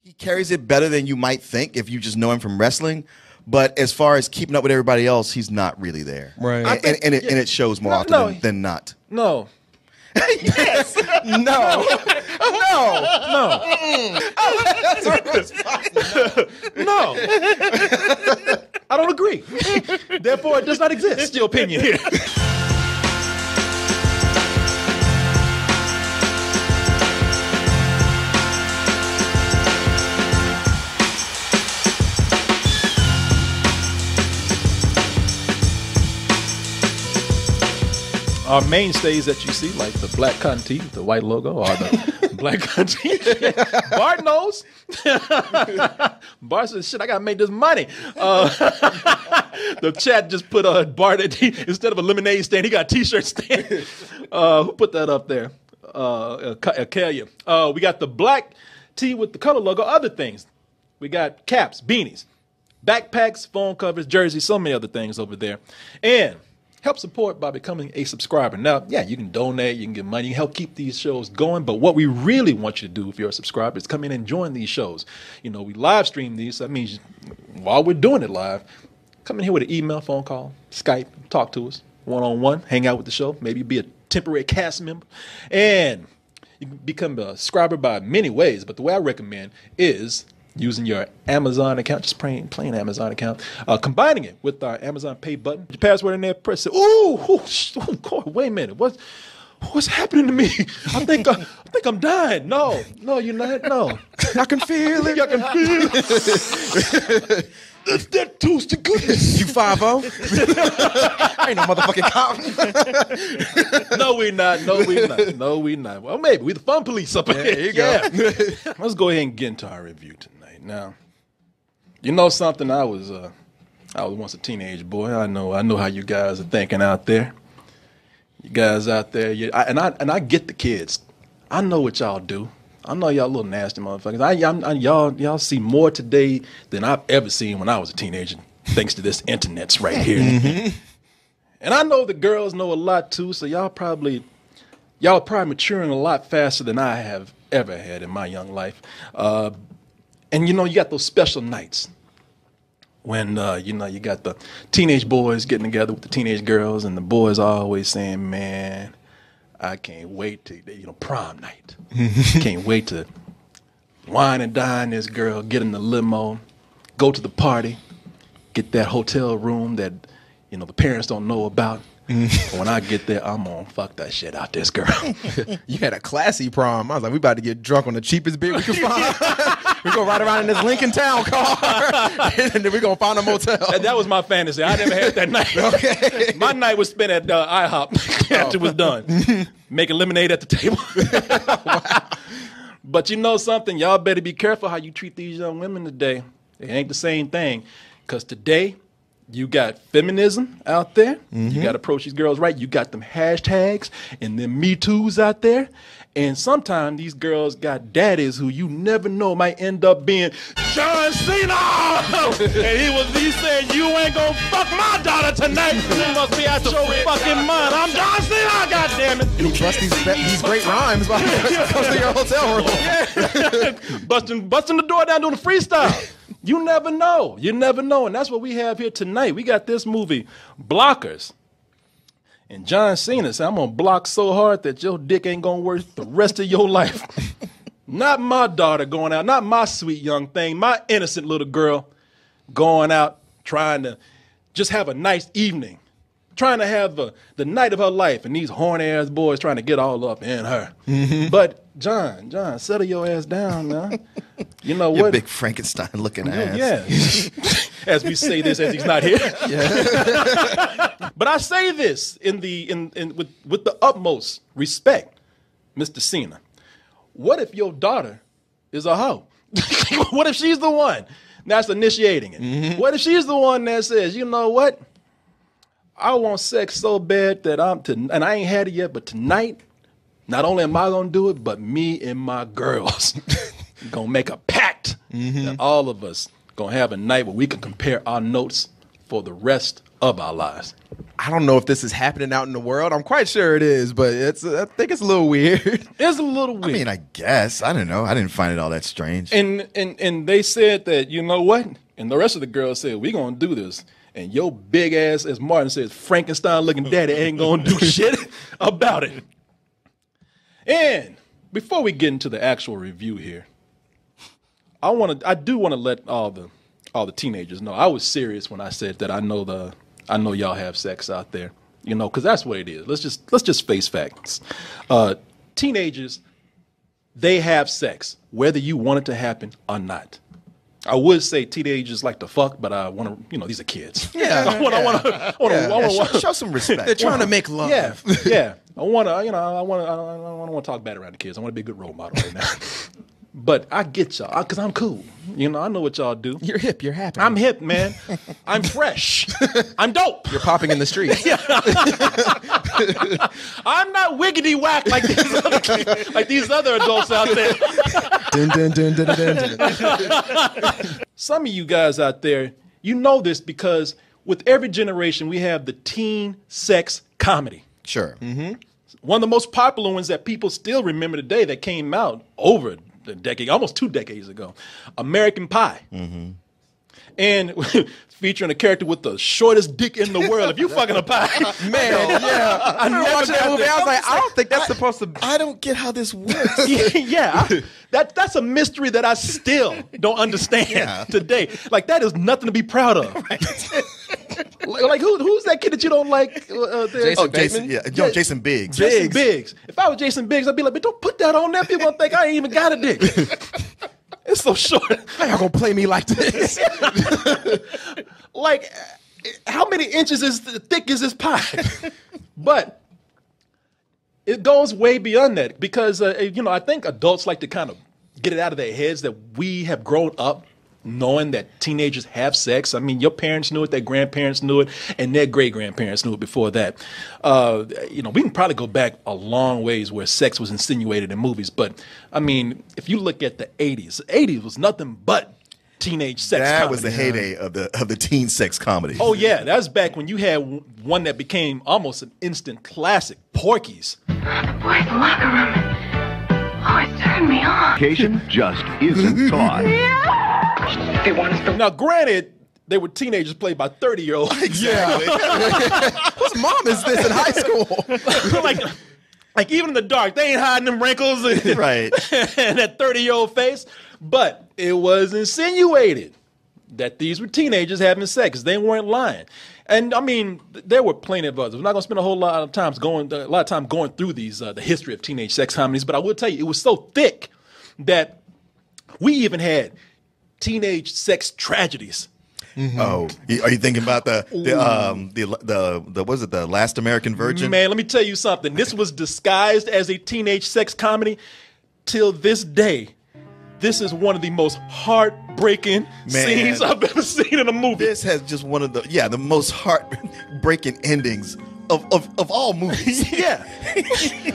He carries it better than you might think if you just know him from wrestling. But as far as keeping up with everybody else, he's not really there. Right. And it shows more often than not. No. Yes. No. No. I don't agree. Therefore, it does not exist. It's your opinion here. Our mainstays that you see, like the black cotton tee, the white logo, or the black cotton tee. Bart knows. Bart says, shit, I got to make this money. The chat just put Bart, instead of a lemonade stand, he got a T-shirt stand. Who put that up there? Kalia. We got the black tee with the color logo, other things. We got caps, beanies, backpacks, phone covers, jerseys, so many other things over there. And help support by becoming a subscriber. Now, yeah, you can donate, you can give money, you can help keep these shows going, but what we really want you to do if you're a subscriber is come in and join these shows. You know, we live stream these, so that means while we're doing it live, come in here with an email, phone call, Skype, talk to us, one-on-one, hang out with the show, maybe be a temporary cast member, and you can become a subscriber by many ways, but the way I recommend is using your Amazon account, just plain Amazon account, combining it with our Amazon Pay button. Your password in there, press it. Wait a minute, what's happening to me? I think I'm dying. No, you're not. No, I can feel it. I can feel it. It's that toast to goodness. You 5-0? I ain't no motherfucking cop. No, we not. Well, maybe we the fun police up here. There you go. Let's go ahead and get into our review tonight. Now, you know something? I was once a teenage boy. I know how you guys are thinking out there. You guys out there, I get the kids. I know what y'all do. I know y'all little nasty motherfuckers. Y'all see more today than I've ever seen when I was a teenager, thanks to this internet's right here. Mm-hmm. And I know the girls know a lot too, so y'all probably maturing a lot faster than I have ever had in my young life. And you know, you got those special nights when you got the teenage boys getting together with the teenage girls, and the boys are always saying, "Man, I can't wait to, prom night. Can't wait to wine and dine this girl, get in the limo, go to the party, get that hotel room that, the parents don't know about. When I get there, I'm gonna fuck that shit out this girl." You had a classy prom. I was like, we about to get drunk on the cheapest beer we can find. We go ride around in this Lincoln Town car, and then we gonna find a motel. And that was my fantasy. I never had that night. Okay. My night was spent at IHOP after it was done, making lemonade at the table. Wow. But you know something? Y'all better be careful how you treat these young women today. It ain't the same thing, because today you got feminism out there. Mm-hmm. You got to approach these girls right. You got them hashtags and them Me Too's out there. And sometimes these girls got daddies who you never know might end up being John Cena. And he said, "You ain't gonna fuck my daughter tonight. You must be out your fucking mind. I'm John Cena, goddammit." You trust these great rhymes by comes to your hotel room. Yeah. busting the door down doing a freestyle. You never know. And that's what we have here tonight. We got this movie, Blockers. And John Cena said, "I'm going to block so hard that your dick ain't going to work the rest of your life." Not my daughter going out, not my sweet young thing, my innocent little girl going out trying to just have a nice evening, trying to have the night of her life, and these horny-ass boys trying to get all up in her. Mm-hmm. But John, settle your ass down now. You know Your what? big Frankenstein-looking ass. Yeah. As we say this, as he's not here. Yeah. But I say this with the utmost respect, Mr. Cena. What if your daughter is a hoe? What if she's the one that's initiating it? Mm-hmm. What if she's the one that says, "You know what? I want sex so bad that and I ain't had it yet, but tonight, not only am I going to do it, but me and my girls going to make a pact that all of us going to have a night where we can compare our notes for the rest of our lives." I don't know if this is happening out in the world. I'm quite sure it is, but I think it's a little weird. It's a little weird. I mean, I guess. I don't know. I didn't find it all that strange. And they said that, you know what? And the rest of the girls said, we're going to do this. And your big ass, as Martin says, Frankenstein-looking daddy ain't going to do shit about it. And before we get into the actual review here, I do want to let all the teenagers know I was serious when I said that I know y'all have sex out there, you know, because that's what it is. Let's just face facts. Teenagers, they have sex, whether you want it to happen or not. I would say teenagers like to fuck, but I want to, you know, these are kids. Yeah. I want to show some respect. They're trying to make love. Yeah. I want to, you know, I don't want to talk bad around the kids. I want to be a good role model right now. But I get y'all, because I'm cool. You know, I know what y'all do. You're hip. You're happy. I'm hip, man. I'm fresh. I'm dope. You're popping in the streets. I'm not wiggity whack like these other adults out there. Dun, dun, dun, dun, dun, dun. Some of you guys out there, you know this because with every generation, we have the teen sex comedy. Sure. Mm-hmm. One of the most popular ones that people still remember today that came out over a decade, almost 2 decades ago, American Pie. Mm-hmm. And featuring a character with the shortest dick in the world. If you fucking a pie. Man, yeah. I never watched that movie. I was like, I don't think that's supposed to be. I don't get how this works. That's a mystery that I still don't understand today. Like, that is nothing to be proud of. Like who's that kid that you don't like? Jason Jason Biggs. Jason Biggs. If I was Jason Biggs, I'd be like, but don't put that on there. People gonna think I ain't even got a dick. It's so short. How y'all gonna play me like this? Like, how many inches is thick is this pie? But it goes way beyond that because, you know, I think adults like to kind of get it out of their heads that we have grown up knowing that teenagers have sex. I mean, your parents knew it, their grandparents knew it, and their great-grandparents knew it before that. You know, we can probably go back a long ways where sex was insinuated in movies. But, I mean, if you look at the 80s, the 80s was nothing but teenage sex comedy. That was the heyday of the teen sex comedy. Oh, yeah. That was back when you had one that became almost an instant classic, Porky's. The boy in the locker room always turned me on. Education just isn't taught. They want us to... Now, granted, they were teenagers played by 30-year-olds. Exactly. Whose mom is this in high school? like even in the dark, they ain't hiding them wrinkles and, Right. and that 30-year-old face. But it was insinuated that these were teenagers having sex. They weren't lying. And I mean, there were plenty of others. We're not going to spend a whole lot of time going through these the history of teenage sex comedies. But I will tell you, it was so thick that we even had teenage sex tragedies. Mm-hmm. Oh, are you thinking about the was it the Last American Virgin? Man, let me tell you something. This was disguised as a teenage sex comedy. Till this day, this is one of the most heartbreaking scenes I've ever seen in a movie. This has just one of the most heartbreaking endings of all movies. Yeah,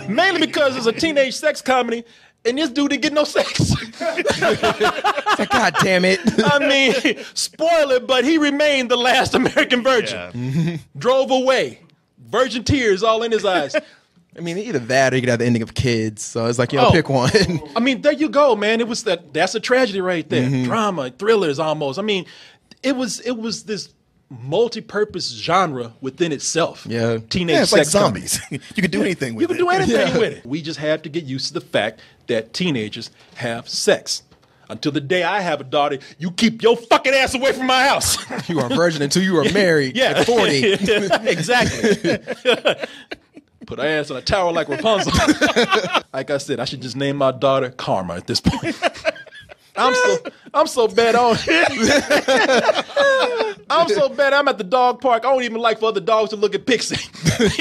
mainly because it's a teenage sex comedy. And this dude didn't get no sex. God damn it. I mean, spoil it, but he remained the last American virgin. Yeah. Drove away. Virgin tears all in his eyes. I mean, either that or you could have the ending of Kids. So it's like, pick one. I mean, there you go, man. It was that's a tragedy right there. Mm-hmm. Drama, thrillers almost. I mean, it was this multi-purpose genre within itself. Yeah. Teenage it's like sex zombies. You can do anything with it. You can do anything with it. We just have to get used to the fact that teenagers have sex. Until the day I have a daughter, you keep your fucking ass away from my house. You are a virgin until you are married at 40. Exactly. Put her ass on a tower like Rapunzel. Like I said, I should just name my daughter Karma at this point. I'm so bad on I'm so bad. I'm at the dog park. I don't even like for other dogs to look at Pixie.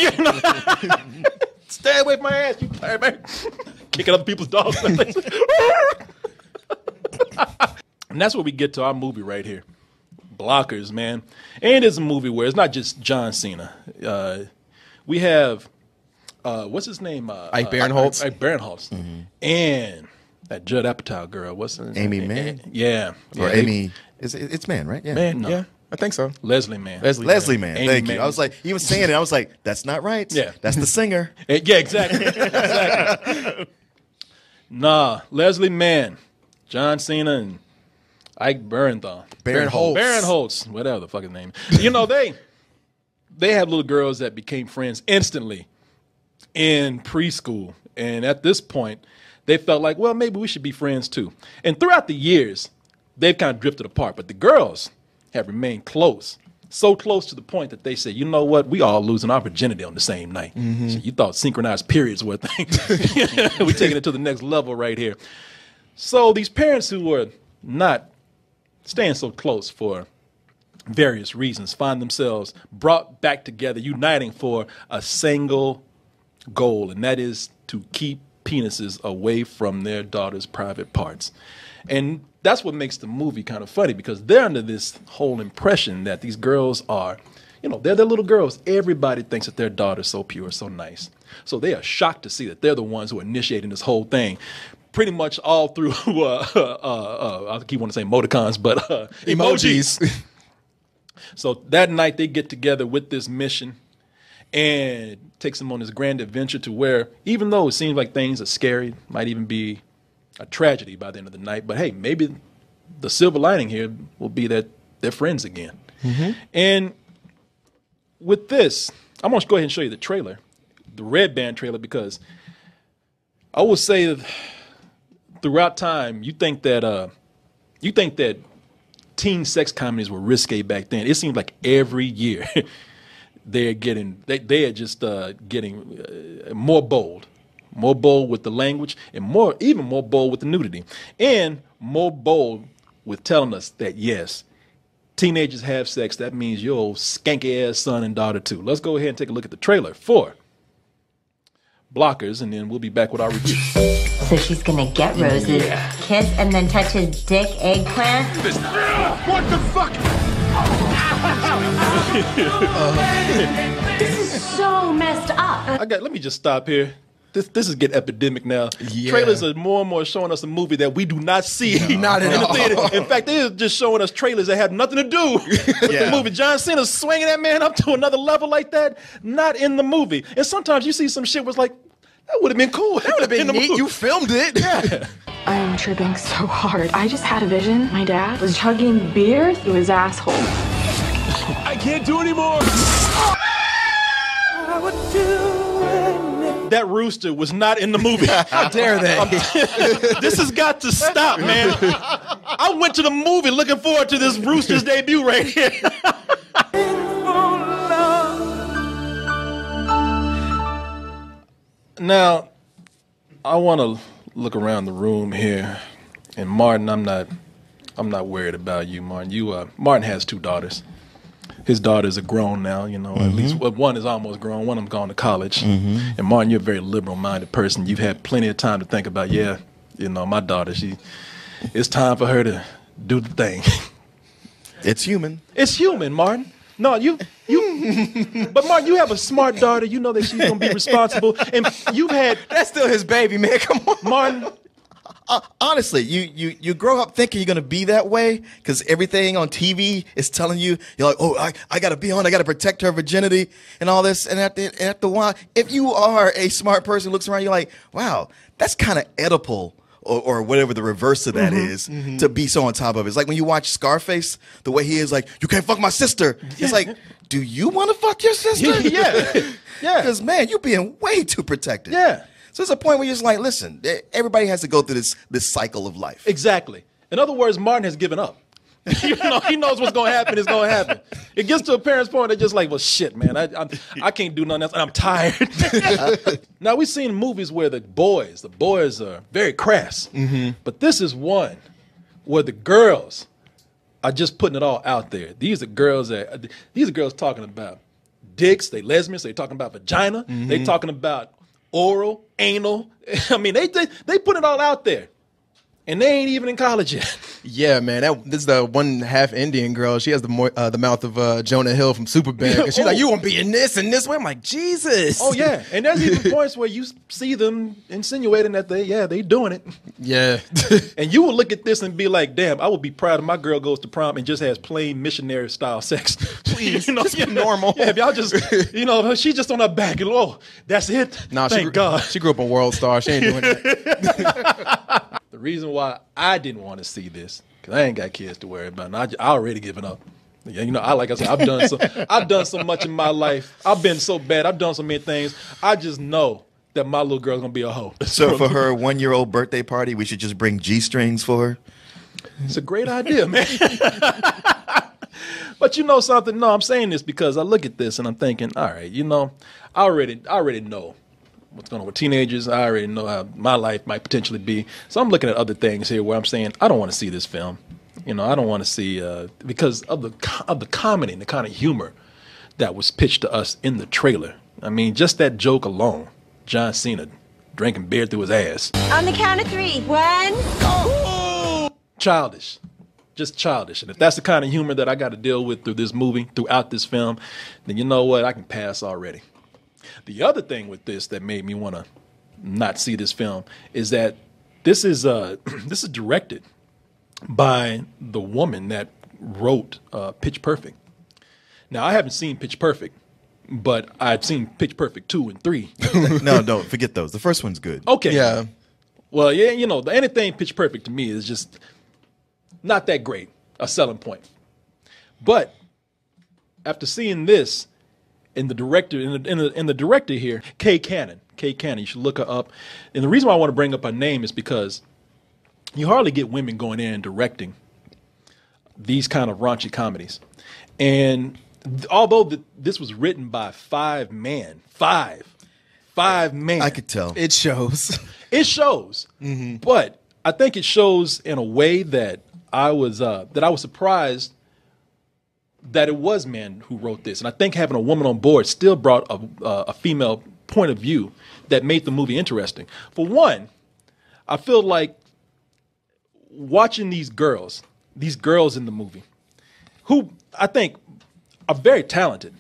You know? Stay away from my ass, you tired man. Kicking other people's dogs. And that's where we get to our movie right here. Blockers, man. And it's a movie where it's not just John Cena. We have what's his name? Ike Barinholtz. Ike Barinholtz. Mm-hmm. And that Judd Apatow girl. What's her name? Amy Mann? Yeah. Or Amy. It's Man, right? Yeah. Man, No. yeah. I think so. Leslie Mann. Leslie Mann. Amy Thank you. Mann. I was like, even saying it, I was like, that's not right. Yeah. That's the singer. Yeah, exactly. Exactly. Nah, Leslie Mann, John Cena, and Ike Barinthal. Barinholtz, whatever the fuck his name. You know, they have little girls that became friends instantly in preschool. And at this point, they felt like, well, maybe we should be friends too. And throughout the years, they've kind of drifted apart. But the girls have remained close. So close to the point that they say, you know what, we all losing our virginity on the same night. So you thought synchronized periods were a thing. We're taking it to the next level right here. So these parents who were not staying so close for various reasons find themselves brought back together, uniting for a single goal, and that is to keep penises away from their daughter's private parts. And that's what makes the movie kind of funny, because they're under this whole impression that these girls are, you know, they're the little girls. Everybody thinks that their daughter's so pure, so nice. So they are shocked to see that they're the ones who are initiating this whole thing. Pretty much all through, I keep wanting to say emoticons, but emojis. So that night they get together with this mission and takes them on this grand adventure to where, even though it seems like things are scary, might even be a tragedy by the end of the night, but hey, maybe the silver lining here will be that they're friends again. And with this, I'm going to go ahead and show you the trailer, the Red Band trailer, because I will say that throughout time, you think that teen sex comedies were risque back then. It seems like every year they are just getting more bold with the language, and even more bold with the nudity, and more bold with telling us that yes, teenagers have sex. That means your old skanky ass son and daughter too. Let's go ahead and take a look at the trailer for Blockers, and then we'll be back with our review. So she's gonna get Rose's kiss and then touch his dick eggplant? What the fuck? This is so messed up. Let me just stop here. This is getting epidemic now. Yeah. Trailers are more and more showing us a movie that we do not see Not at in the all. theater. In fact, they're just showing us trailers that have nothing to do with the movie. John Cena swinging that man up to another level like that, not in the movie. And sometimes you see some shit was like, that would have been cool. That would have been in the neat. movie. You filmed it. Yeah. I am tripping so hard. I just had a vision. My dad was chugging beer through his asshole. I can't do anymore. That rooster was not in the movie. How dare they? This has got to stop, man. I went to the movie looking forward to this rooster's debut right here. Now, I want to look around the room here, and Martin, I'm not worried about you, Martin. Martin has 2 daughters. His daughters are grown now, you know. At least one is almost grown. One of them gone to college. And Martin, you're a very liberal-minded person. You've had plenty of time to think about, you know, my daughter. It's time for her to do the thing. It's human. It's human, Martin. No, but Martin, you have a smart daughter. You know that she's gonna be responsible, and you've had. That's still his baby, man. Come on, Martin. Honestly, you grow up thinking you're gonna be that way because everything on TV is telling you you're like, oh, I gotta be on, I gotta protect her virginity and all this. And at the while, if you are a smart person who looks around, you're like, wow, that's kind of Oedipal. Or whatever the reverse of that is, to be so on top of it. It's like when you watch Scarface, the way he is like, you can't fuck my sister. It's like, do you want to fuck your sister? Yeah. Because, man, you're being way too protected. Yeah. So there's a point where you're just like, listen, everybody has to go through this cycle of life. Exactly. In other words, Martin has given up. You know, he knows what's going to happen. It's going to happen. It gets to a parent's point. They're just like, well, shit, man. I can't do nothing else, and I'm tired. Now, we've seen movies where the boys are very crass. But this is one where the girls are just putting it all out there. These are girls talking about dicks. They lesbians. They talking about vagina. They talking about oral, anal. I mean, they put it all out there. And they ain't even in college yet. Yeah, man. This is the one half Indian girl. She has the mouth of Jonah Hill from Superbad. And she's like, "You won't be in this and this way." I'm like, Jesus. Oh yeah, and there's even points where you see them insinuating that they doing it. Yeah. And you will look at this and be like, "Damn, I would be proud if my girl goes to prom and just has plain missionary style sex." Please, just be normal. Yeah, if y'all just, she's just on her back and that's it. Nah, Thank God. She grew up on World Star. She ain't doing that. The reason why I didn't want to see this, because I ain't got kids to worry about. And I already given up. Yeah, like I said, I've done so much in my life. I've been so bad. I've done so many things. I just know that my little girl's gonna be a hoe. So for her 1-year-old birthday party, we should just bring G-strings for her. It's a great idea, man. But you know something? No, I'm saying this because I look at this and I'm thinking, all right, I already know what's going on with teenagers. I already know how my life might potentially be. So I'm looking at other things here where I'm saying I don't want to see this film. I don't want to see because of the comedy and the kind of humor that was pitched to us in the trailer. I mean, just that joke alone, John Cena drinking beer through his ass. On the count of 3. 1, go! Childish. Just childish. And if that's the kind of humor that I got to deal with through this movie, throughout this film, then you know what? I can pass already. The other thing with this that made me want to not see this film is that this is directed by the woman that wrote Pitch Perfect. Now, I haven't seen Pitch Perfect, but I've seen Pitch Perfect 2 and 3. No, don't forget those. The first one's good. Okay. Yeah. Well, yeah, anything Pitch Perfect to me is just not that great a selling point. But after seeing this, in the director in the director here, Kay Cannon, you should look her up. And the reason why I want to bring up her name is because you hardly get women going in and directing these kind of raunchy comedies. And although this was written by 5 men, I could tell. It shows. It shows. Mm-hmm. But I think it shows in a way that I was surprised that it was men who wrote this. And I think having a woman on board still brought a female point of view that made the movie interesting. For one, I feel like watching these girls in the movie, who I think are very talented,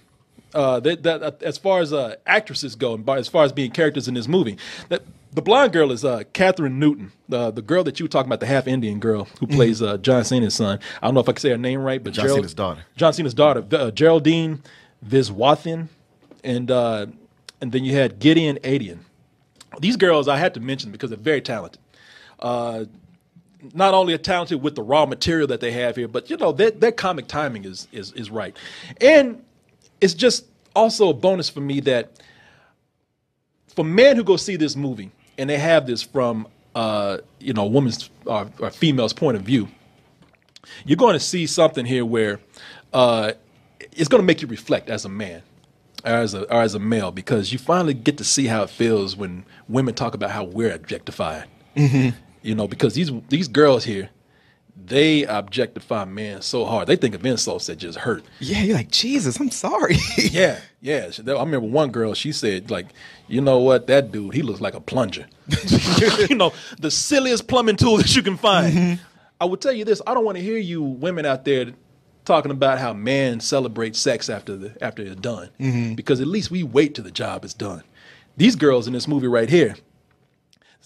that as far as actresses go, and as far as being characters in this movie, that the blonde girl is Catherine Newton, the girl that you were talking about, the half Indian girl who plays John Cena's son. I don't know if I can say her name right, but John Cena's daughter. John Cena's daughter, Geraldine Viswanathan, and then you had Gideon Adian. These girls I had to mention because they're very talented. Not only are talented with the raw material that they have here, but their comic timing is right, and it's just also a bonus for me that for men who go see this movie and they have this from a woman's or female's point of view, you're going to see something here where it's going to make you reflect as a man or as a male, because you finally get to see how it feels when women talk about how we're objectified. Mm-hmm. Because these girls here, they objectify men so hard. They think of insults that just hurt. Yeah, you're like, Jesus, I'm sorry. Yeah. I remember one girl, she said, like, you know what, that dude, he looks like a plunger. The silliest plumbing tool that you can find. Mm-hmm. I will tell you this, I don't want to hear you women out there talking about how men celebrate sex after it's done. Mm-hmm. Because at least we wait till the job is done. These girls in this movie right here,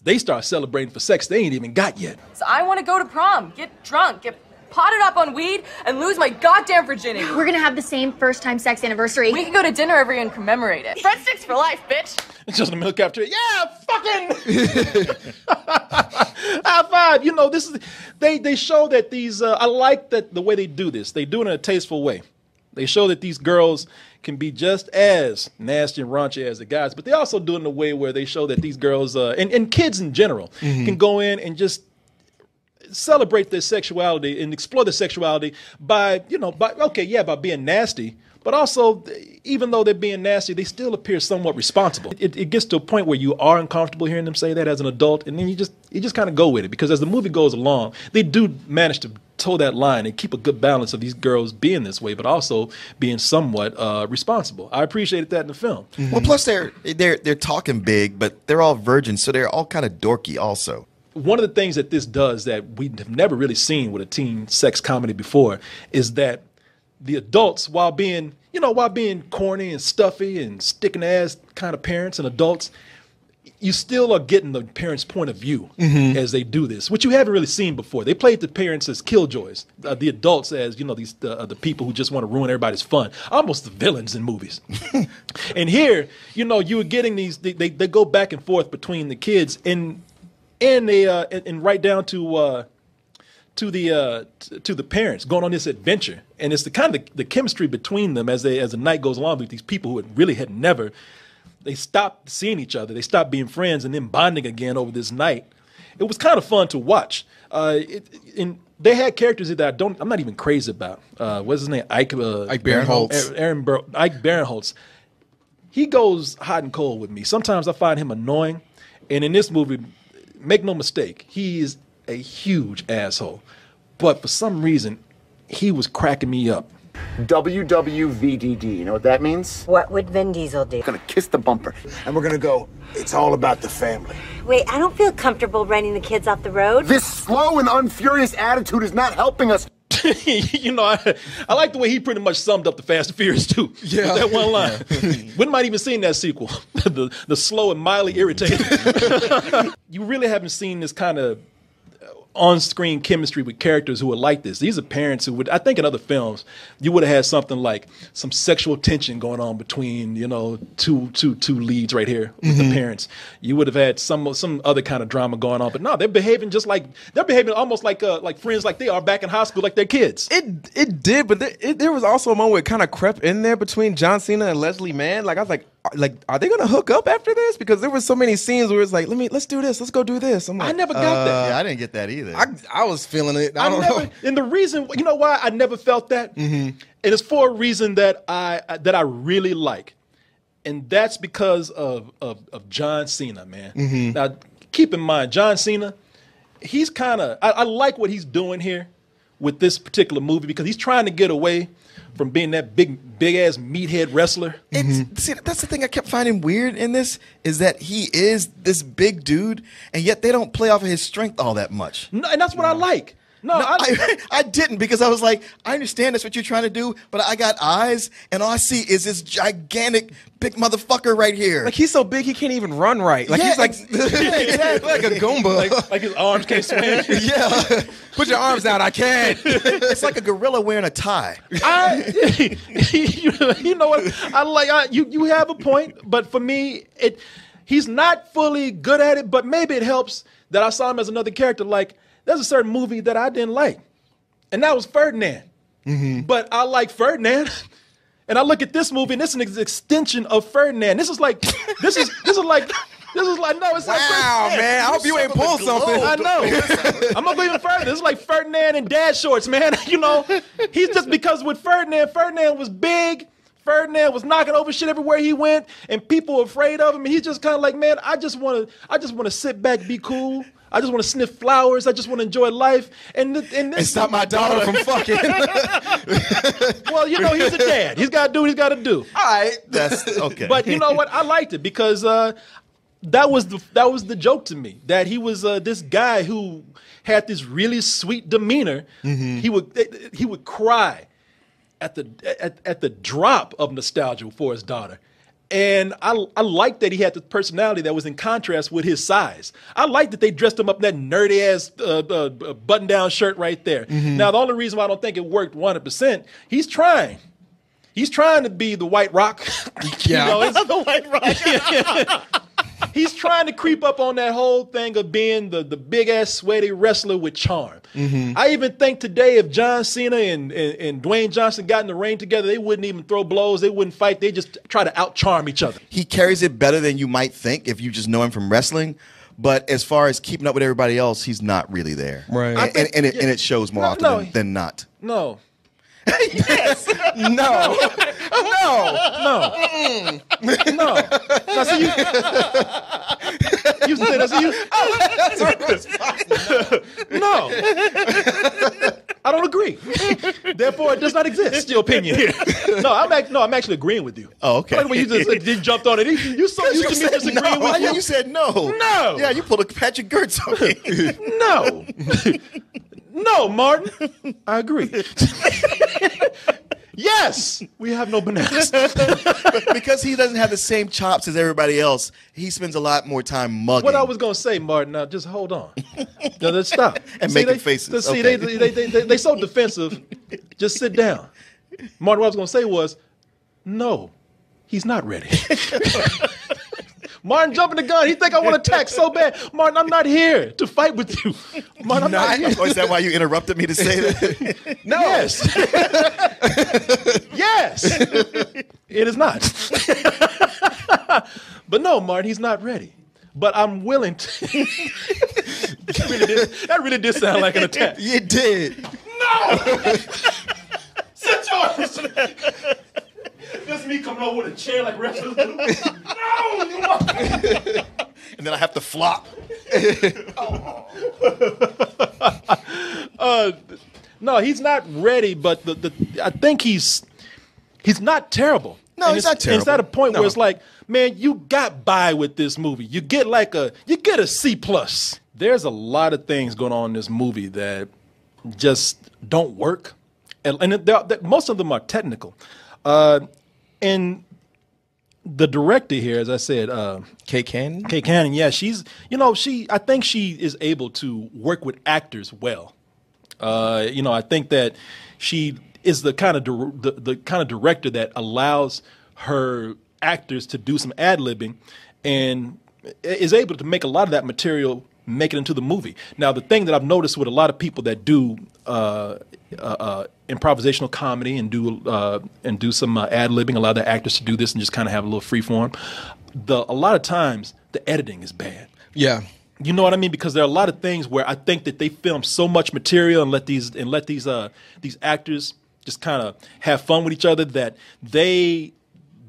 they start celebrating for sex they ain't even got yet. So I want to go to prom, get drunk, get potted up on weed, and lose my goddamn virginity. We're gonna have the same first time sex anniversary. We can go to dinner every year and commemorate it. Breadsticks for life, bitch. It's just a milk cafeteria. Yeah, fucking high five. This is they show that these. I like that the way they do this. They do it in a tasteful way. They show that these girls can be just as nasty and raunchy as the guys, but they also do it in a way where they show that these girls and kids in general can go in and just celebrate their sexuality and explore their sexuality by being nasty, but also even though they're being nasty, they still appear somewhat responsible. It gets to a point where you are uncomfortable hearing them say that as an adult, and then you just kind of go with it, because as the movie goes along, they do manage to toe that line and keep a good balance of these girls being this way, but also being somewhat responsible. I appreciated that in the film. Mm-hmm. Well, plus they're talking big, but they're all virgins, so they're all kind of dorky also. one of the things that this does that we have never really seen with a teen sex comedy before is that the adults, while being corny and stuffy and sticking ass kind of parents and adults, you still are getting the parents' point of view as they do this, which you haven't really seen before. They played the parents as killjoys, the adults as these the people who just want to ruin everybody's fun, almost the villains in movies. And here, you were getting these. They go back and forth between the kids and right down to the parents going on this adventure, and it's the kind of the chemistry between them as the night goes along with these people who had never. They stopped seeing each other. They stopped being friends and then bonding again over this night. It was kind of fun to watch. And they had characters that I'm not even crazy about. What's his name? Ike Barinholtz. Ike Barinholtz. He goes hot and cold with me. Sometimes I find him annoying. And in this movie, make no mistake, he is a huge asshole. But for some reason, he was cracking me up. WWVDD, you know what that means? What would Vin Diesel do? We're gonna kiss the bumper, and we're gonna go, it's all about the family. Wait, I don't feel comfortable running the kids off the road. This slow and unfurious attitude is not helping us. I like the way he pretty much summed up the Fast and Furious too. Yeah. With that one line. We might even seen that sequel. the slow and mildly irritating. You really haven't seen this kind of on-screen chemistry with characters who are like this. These are parents who would, I think in other films, you would have had something like some sexual tension going on between, two leads right here with the parents. You would have had some other kind of drama going on. But no, they're behaving almost like friends like they are back in high school, like they're kids. It did, but there was also a moment where it kind of crept in there between John Cena and Leslie Mann. Like I was like, are they gonna hook up after this? Because there were so many scenes where it's like, let's do this, let's go do this. I'm like, I never got that. Yeah, I didn't get that either. I was feeling it. I don't know. And the reason, why I never felt that, and it's for a reason that I really like, and that's because of John Cena, man. Now, keep in mind, John Cena, he's kind of I like what he's doing here with this particular movie because he's trying to get away from being that big ass meathead wrestler. See, that's the thing I kept finding weird in this is that he is this big dude, and yet they don't play off of his strength all that much. No, and that's what I like. No, I didn't because I was like, I understand that's what you're trying to do, but I got eyes, and all I see is this gigantic big motherfucker right here. Like he's so big he can't even run right. Like he's like exactly. like a Goomba. Like his arms can't swing. Yeah, put your arms out. I can't. It's like a gorilla wearing a tie. You know what? I like. You have a point, but for me, he's not fully good at it. But maybe it helps that I saw him as another character. Like there's a certain movie that I didn't like, and that was Ferdinand. But I like Ferdinand. And I look at this movie, and this is an extension of Ferdinand. This is like, no, it's like, wow, man, I hope you ain't pulled something. I know. I'm not going even further. This is like Ferdinand and dad shorts, man. He's just because with Ferdinand was big. Ferdinand was knocking over shit everywhere he went, and people were afraid of him. And he's just kind of like, man, I just want to sit back, be cool. I just want to sniff flowers. I just want to enjoy life. And stop my daughter from fucking. Well, he's a dad. He's got to do what he's got to do. All right, that's okay. But you know what? I liked it because that was the joke to me. That he was this guy who had this really sweet demeanor. He would cry at the drop of nostalgia for his daughter. And I like that he had the personality that was in contrast with his size. I like that they dressed him up in that nerdy-ass button-down shirt right there. Now, the only reason why I don't think it worked 100%, he's trying. He's trying to be the White Rock. The White Rock. He's trying to creep up on that whole thing of being the big-ass, sweaty wrestler with charm. I even think today if John Cena and Dwayne Johnson got in the ring together, they wouldn't even throw blows. They wouldn't fight. They just try to out-charm each other. He carries it better than you might think if you just know him from wrestling. But as far as keeping up with everybody else, he's not really there. Right. And it shows more often than not. No. Yes. No. Now, see, you say that. See, you. No. I don't agree. Therefore, it does not exist. Your opinion here. No, I'm actually agreeing with you. Oh, okay. Like when you just you jumped on it, you so used to me disagreeing no. with you. You said no. No. Yeah, you pulled a Patrick Gertz on me. No. No, Martin. I agree. Yes, we have no bananas. Because he doesn't have the same chops as everybody else, he spends a lot more time mugging. What I was going to say, Martin, now just hold on. Now, let's stop. And making faces. See, Okay. they so defensive. Just sit down. Martin, what I was going to say was, no, he's not ready. Martin jumping the gun. He think I want to attack so bad. Martin, I'm not here to fight with you. Martin, I'm not here. Oh, is that why you interrupted me to say that? No. Yes. Yes. It is not. But no, Martin, he's not ready. But I'm willing to. That really did sound like an attack. You did. No! Sit yours! That's me coming over with a chair like wrestlers do. No! And then I have to flop. No, he's not ready, but I think he's not terrible. No, and he's not terrible. It's at a point where it's like, man, you got by with this movie. You get a C+. There's a lot of things going on in this movie that just don't work, and most of them are technical. And the director here, as I said, Kay Cannon. Kay Cannon, yeah, I think she is able to work with actors well. I think that she is the kind of the kind of director that allows her actors to do some ad-libbing and is able to make a lot of that material make it into the movie. Now, the thing that I've noticed with a lot of people that do improvisational comedy and do some ad-libbing, allow the actors to do this and just kind of have a little free form, a lot of times the editing is bad. Yeah. You know what I mean? Because there are a lot of things where I think that they film so much material and let these actors just kind of have fun with each other that they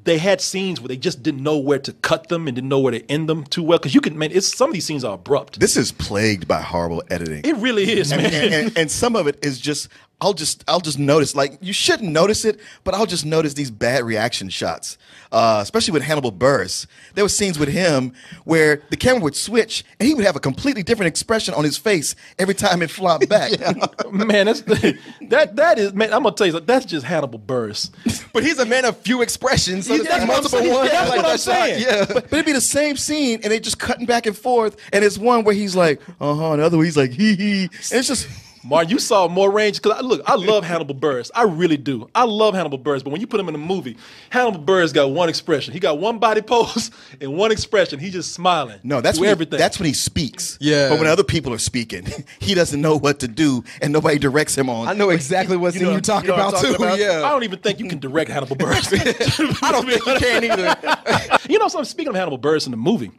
had scenes where they just didn't know where to cut them and didn't know where to end them too well. Because some of these scenes are abrupt. This is plagued by horrible editing. It really is, man. And some of it is just I'll just notice, like, you shouldn't notice it, but I'll just notice these bad reaction shots, especially with Hannibal Buress. There were scenes with him where the camera would switch and he would have a completely different expression on his face every time it flopped back. Man, that is, man, I'm gonna tell you, that's just Hannibal Buress. But he's a man of few expressions. So That's multiple what I'm ones. saying. That's like what I'm that shot. saying. Yeah. But it'd be the same scene and they just cutting back and forth, and it's one where he's like, and the other one he's like, hee hee. And it's just Martin, you saw more range because I love Hannibal Buress. I really do. I love Hannibal Buress, but when you put him in a movie, Hannibal Buress got one expression. He got one body pose and one expression. He's just smiling. No, that's when he speaks. Yeah. But when other people are speaking, he doesn't know what to do, and nobody directs him on. I know exactly what scene you talk about too. Yeah. I don't even think you can direct Hannibal Buress. I don't think you can either. You know, so speaking of Hannibal Buress in the movie,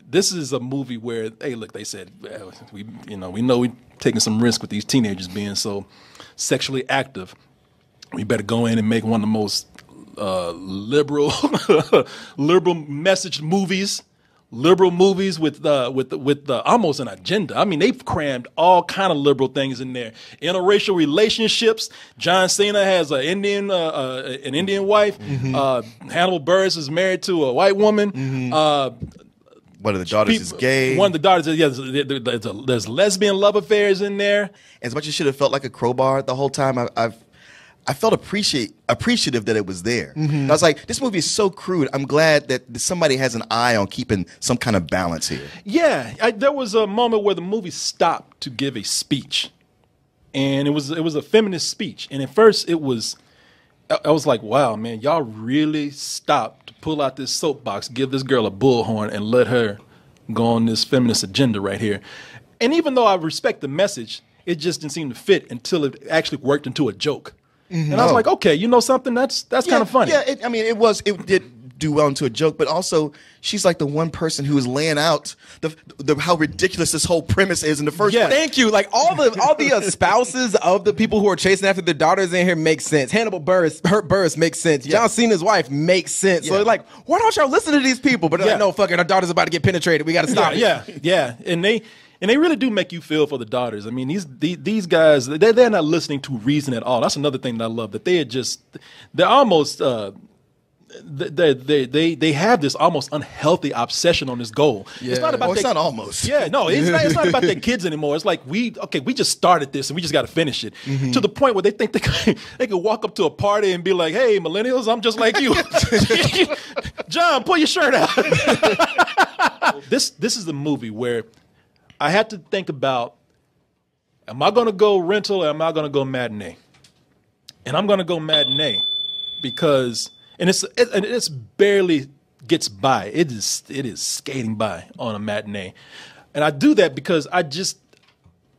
this is a movie where, hey, look, they said we know we taking some risk with these teenagers being so sexually active. We better go in and make one of the most liberal message movies. Liberal movies with almost an agenda. I mean, they've crammed all kind of liberal things in there. Interracial relationships. John Cena has an Indian wife. Mm-hmm. Hannibal Buress is married to a white woman. Mm-hmm. One of the daughters is gay. One of the daughters, there's lesbian love affairs in there. As much as it should have felt like a crowbar the whole time, I felt appreciative that it was there. Mm-hmm. I was like, this movie is so crude. I'm glad that somebody has an eye on keeping some kind of balance here. Yeah, there was a moment where the movie stopped to give a speech, and it was a feminist speech. And at first, I was like, wow, man, y'all really stopped to pull out this soapbox, give this girl a bullhorn, and let her go on this feminist agenda right here. And even though I respect the message, it just didn't seem to fit until it actually worked into a joke. Mm-hmm. And I was like, okay, you know something? That's kind of funny. Yeah, it did do well into a joke, but also she's like the one person who is laying out the how ridiculous this whole premise is in the first place. Thank you. Like all the spouses of the people who are chasing after their daughters in here make sense. Hannibal Buress makes sense. Yeah. John Cena's wife makes sense. Yeah. So like, why don't y'all listen to these people? But they're like, no, fuck it, our daughter's about to get penetrated. We got to stop. Yeah. And And they really do make you feel for the daughters. I mean, these guys, they're not listening to reason at all. That's another thing that I love, that they're almost, they have this almost unhealthy obsession on this goal. Yeah. It's not about it's not almost. Yeah, no, it's not about their kids anymore. It's like we just started this and we just got to finish it to the point where they think they can walk up to a party and be like, "Hey, millennials, I'm just like you." John, pull your shirt out. This is the movie where I had to think about: am I going to go rental or am I going to go matinee? And I'm going to go matinee because. And it's barely gets by. It is skating by on a matinee, and I do that because I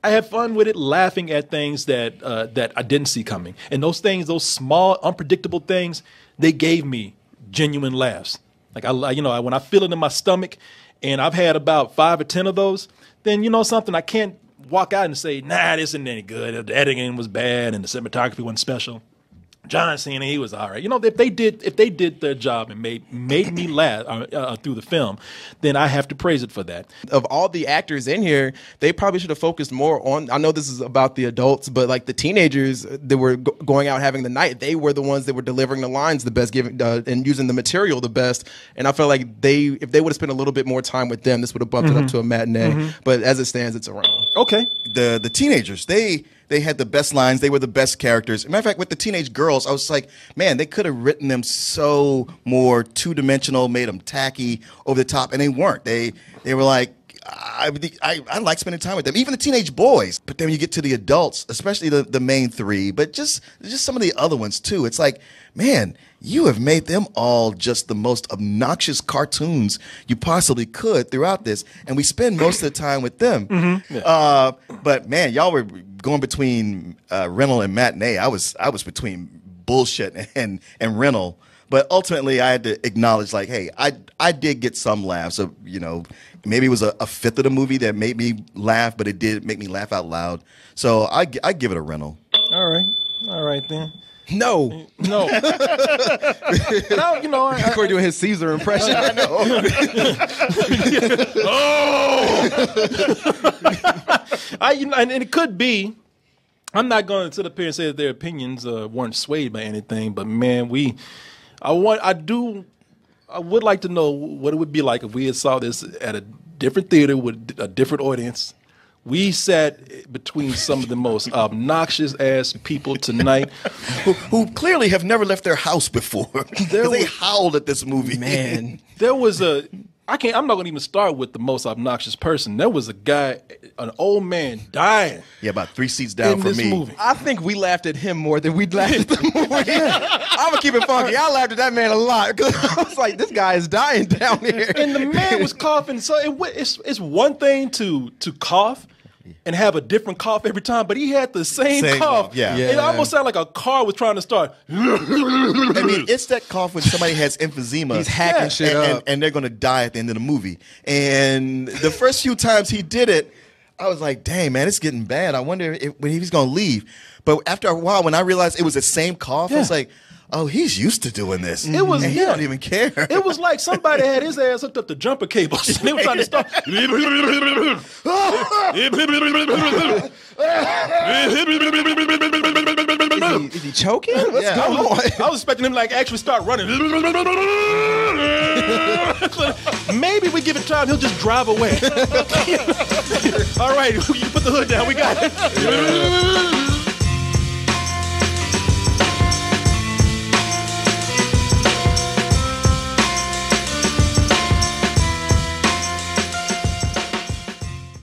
have fun with it, laughing at things that I didn't see coming, and those small, unpredictable things, they gave me genuine laughs. Like when I feel it in my stomach, and I've had about 5 or 10 of those, then something, I can't walk out and say, "Nah, this isn't any good. The editing was bad, and the cinematography wasn't special." John Cena, he was all right. If they did their job and made me laugh through the film, then I have to praise it for that. Of all the actors in here, they probably should have focused more on. I know this is about the adults, but like the teenagers that were going out having the night, they were the ones that were delivering the lines the best, and using the material the best. And I felt like if they would have spent a little bit more time with them, this would have bumped it up to a matinee. But as it stands, it's a rental. Okay. The teenagers, they had the best lines. They were the best characters. As a matter of fact, with the teenage girls, I was like, man, they could have written them so more two-dimensional, made them tacky, over the top, and they weren't. They were like, I like spending time with them. Even the teenage boys. But then when you get to the adults, especially the main 3, but just some of the other ones too. It's like, man, you have made them all just the most obnoxious cartoons you possibly could throughout this, and we spend most of the time with them. Yeah. But man, y'all were going between rental and matinee. I was between bullshit and rental. But ultimately, I had to acknowledge, like, hey, I did get some laughs. So, maybe it was a fifth of the movie that made me laugh, but it did make me laugh out loud. So I give it a rental. All right then. No. No, Before doing his Caesar impression. I know. And it could be. I'm not going to sit up here and say that their opinions weren't swayed by anything, but man, I would like to know what it would be like if we had saw this at a different theater with a different audience. We sat between some of the most obnoxious ass people tonight, who clearly have never left their house before. They howled at this movie. Man, there was I'm not going to even start with the most obnoxious person. There was a guy, an old man, dying. Yeah, about 3 seats down from me. Movie. I think we laughed at him more than we laughed at the movie. I'm gonna keep it funky. I laughed at that man a lot because I was like, this guy is dying down here. And the man was coughing. So it's one thing to cough and have a different cough every time, but he had the same cough. Yeah. It almost sounded like a car was trying to start. I mean, it's that cough when somebody has emphysema. He's hacking shit up. And they're going to die at the end of the movie. And the first few times he did it, I was like, dang, man, it's getting bad. I wonder when he's going to leave. But after a while, when I realized it was the same cough, I was like, oh, he's used to doing this. It was, and he don't even care. It was like somebody had his ass hooked up to jumper cables. And they were trying to start. Is he choking? What's going on? I was expecting him to actually start running. Maybe we give it time, he'll just drive away. All right, you put the hood down. We got it.